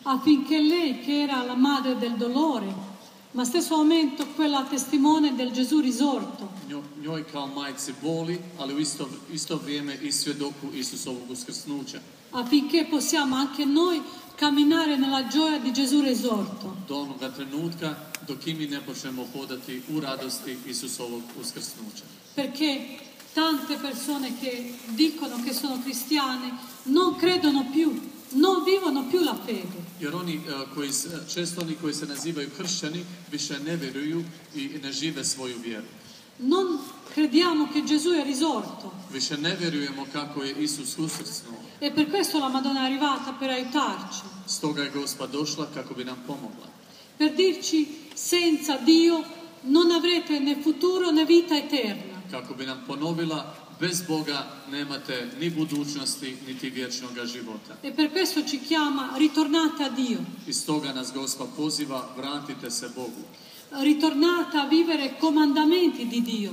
affinché lei, che era la madre del dolore, ma stesso momento quella testimone del Gesù risorto, Njoj kao majci boli, ali u isto vrijeme i svjedoku Isusovog uskrsnuća. affinché possiamo anche noi camminare nella gioia di Gesù risorto. Do onoga trenutka dok i mi ne počnemo hodati u radosti Isusovog uskrsnuća. Perché tante persone che dicono che sono cristiani non credono più, non vivono più la fede. Jer često oni koji se nazivaju kršćani više ne vjeruju i ne žive svoju vjeru. Non crediamo che Gesù è risorto. Više ne vjerujemo kako je Isus uskrsnuo. E per questo la Madonna è arrivata per aiutarci. Stoga je Gospa došla kako bi nam pomogla. Per dirci senza Dio non avrete né futuro né vita eterna. Kako bi nam ponovila, bez Boga nemate ni budućnosti, niti vječnoga života. E per questo ci chiama ritornate a Dio. I stoga nas Gospa poziva, vratite se Bogu. Ritornate a vivere comandamenti di Dio.